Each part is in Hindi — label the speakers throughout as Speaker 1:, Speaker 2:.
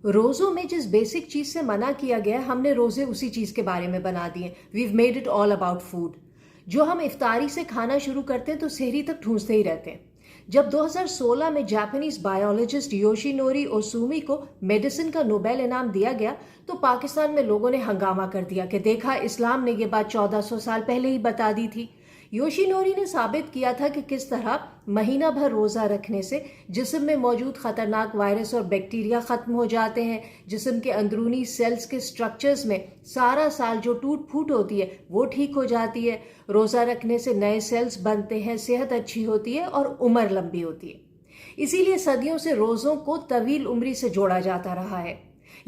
Speaker 1: रोज़ों में जिस बेसिक चीज़ से मना किया गया है, हमने रोज़े उसी चीज़ के बारे में बना दिए। We've made it all about food. जो हम इफ्तारी से खाना शुरू करते हैं तो सेहरी तक ठूंसते ही रहते हैं। जब 2016 में जापानीज बायोलॉजिस्ट योशिनोरी ओसुमी को मेडिसिन का नोबेल इनाम दिया गया तो पाकिस्तान में लोगों ने हंगामा कर दिया कि देखा, इस्लाम ने ये बात 1400 साल पहले ही बता दी थी। योशिनोरी ने साबित किया था कि किस तरह महीना भर रोजा रखने से जिस्म में मौजूद खतरनाक वायरस और बैक्टीरिया खत्म हो जाते हैं। जिस्म के अंदरूनी सेल्स के स्ट्रक्चर्स में सारा साल जो टूट फूट होती है वो ठीक हो जाती है। रोजा रखने से नए सेल्स बनते हैं, सेहत अच्छी होती है और उम्र लंबी होती है। इसीलिए सदियों से रोजों को तवील उम्री से जोड़ा जाता रहा है।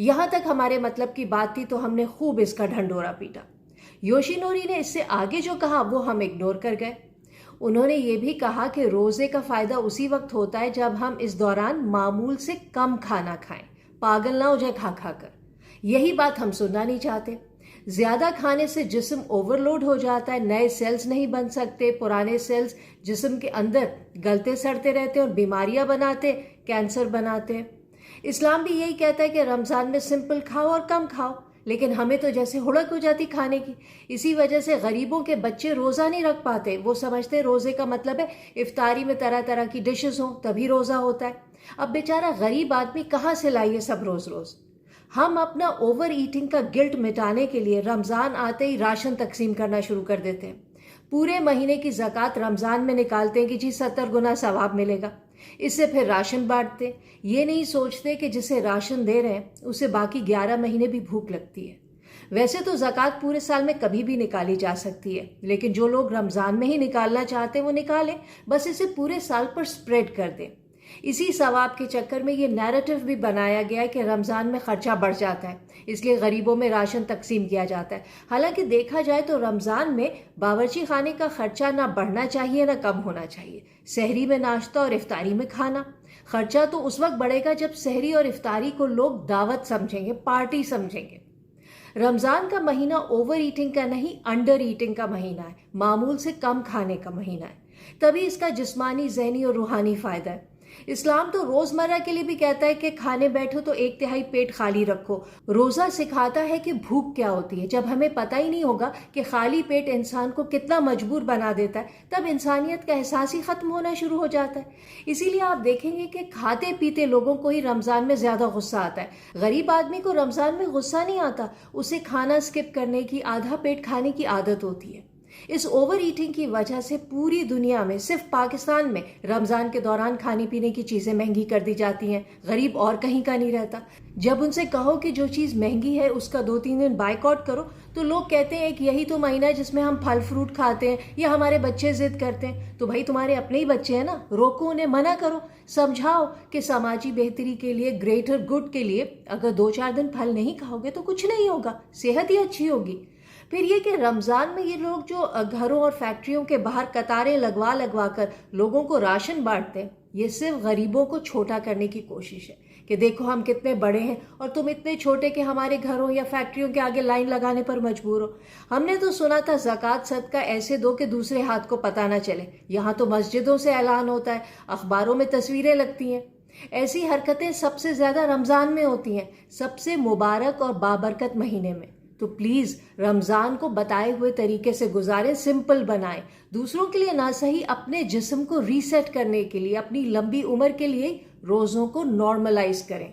Speaker 1: यहां तक हमारे मतलब की बात थी तो हमने खूब इसका ढंढोरा पीटा। योशिनोरी ने इससे आगे जो कहा वो हम इग्नोर कर गए। उन्होंने ये भी कहा कि रोजे का फायदा उसी वक्त होता है जब हम इस दौरान मामूल से कम खाना खाएं, पागल ना हो जाए खा खा कर। यही बात हम सुनना नहीं चाहते। ज्यादा खाने से जिस्म ओवरलोड हो जाता है, नए सेल्स नहीं बन सकते, पुराने सेल्स जिस्म के अंदर गलते सड़ते रहते हैं और बीमारियां बनाते, कैंसर बनाते। इस्लाम भी यही कहता है कि रमजान में सिंपल खाओ और कम खाओ, लेकिन हमें तो जैसे हुड़क हो जाती खाने की। इसी वजह से गरीबों के बच्चे रोज़ा नहीं रख पाते। वो समझते हैं रोज़े का मतलब है इफ्तारी में तरह तरह की डिशेस हों तभी रोज़ा होता है। अब बेचारा गरीब आदमी कहाँ से लाइए सब रोज़ रोज़। हम अपना ओवर ईटिंग का गिल्ट मिटाने के लिए रमज़ान आते ही राशन तकसीम करना शुरू कर देते हैं। पूरे महीने की ज़कात रमज़ान में निकालते हैं कि जी 70 गुना सवाब मिलेगा। इससे फिर राशन बांटते। ये नहीं सोचते कि जिसे राशन दे रहे हैं उसे बाकी 11 महीने भी भूख लगती है। वैसे तो ज़कात पूरे साल में कभी भी निकाली जा सकती है, लेकिन जो लोग रमज़ान में ही निकालना चाहते हैं वो निकालें, बस इसे पूरे साल पर स्प्रेड कर दें। इसी सवाब के चक्कर में ये नैरेटिव भी बनाया गया है कि रमज़ान में खर्चा बढ़ जाता है, इसलिए गरीबों में राशन तकसीम किया जाता है। हालांकि देखा जाए तो रमज़ान में बावर्ची खाने का खर्चा ना बढ़ना चाहिए ना कम होना चाहिए। सहरी में नाश्ता और इफ्तारी में खाना। खर्चा तो उस वक्त बढ़ेगा जब सहरी और इफ्तारी को लोग दावत समझेंगे, पार्टी समझेंगे। रमज़ान का महीना ओवर ईटिंग का नहीं, अंडर ईटिंग का महीना है, मामूल से कम खाने का महीना है। तभी इसका जिस्मानी, ज़हनी और रूहानी फ़ायदा है। इस्लाम तो रोजमर्रा के लिए भी कहता है कि खाने बैठो तो 1/3 पेट खाली रखो। रोजा सिखाता है कि भूख क्या होती है। जब हमें पता ही नहीं होगा कि खाली पेट इंसान को कितना मजबूर बना देता है, तब इंसानियत का एहसास ही खत्म होना शुरू हो जाता है। इसीलिए आप देखेंगे कि खाते पीते लोगों को ही रमजान में ज्यादा गुस्सा आता है। गरीब आदमी को रमजान में गुस्सा नहीं आता, उसे खाना स्किप करने की, आधा पेट खाने की आदत होती है। इस ओवर ईटिंग की वजह से पूरी दुनिया में, सिर्फ पाकिस्तान में रमजान के दौरान खाने पीने की चीजें महंगी कर दी जाती हैं। गरीब और कहीं का नहीं रहता। जब उनसे कहो कि जो चीज महंगी है उसका 2-3 दिन बाइकआउट करो तो लोग कहते हैं कि यही तो महीना है जिसमें हम फल फ्रूट खाते हैं या हमारे बच्चे जिद करते हैं। तो भाई तुम्हारे अपने ही बच्चे हैं ना, रोको उन्हें, मना करो, समझाओ कि समाजी बेहतरी के लिए, ग्रेटर गुड के लिए अगर 2-4 दिन फल नहीं खाओगे तो कुछ नहीं होगा, सेहत ही अच्छी होगी। फिर ये कि रमज़ान में ये लोग जो घरों और फैक्ट्रियों के बाहर कतारें लगवा कर लोगों को राशन बांटते हैं, ये सिर्फ गरीबों को छोटा करने की कोशिश है कि देखो हम कितने बड़े हैं और तुम इतने छोटे कि हमारे घरों या फैक्ट्रियों के आगे लाइन लगाने पर मजबूर हो। हमने तो सुना था ज़कात सदका ऐसे दो कि दूसरे हाथ को पता ना चले। यहाँ तो मस्जिदों से ऐलान होता है, अखबारों में तस्वीरें लगती हैं। ऐसी हरकतें सबसे ज़्यादा रमज़ान में होती हैं, सबसे मुबारक और बाबरकत महीने में। तो प्लीज रमजान को बताए हुए तरीके से गुजारें, सिंपल बनाएं। दूसरों के लिए ना सही, अपने जिस्म को रीसेट करने के लिए, अपनी लंबी उम्र के लिए रोजों को नॉर्मलाइज करें।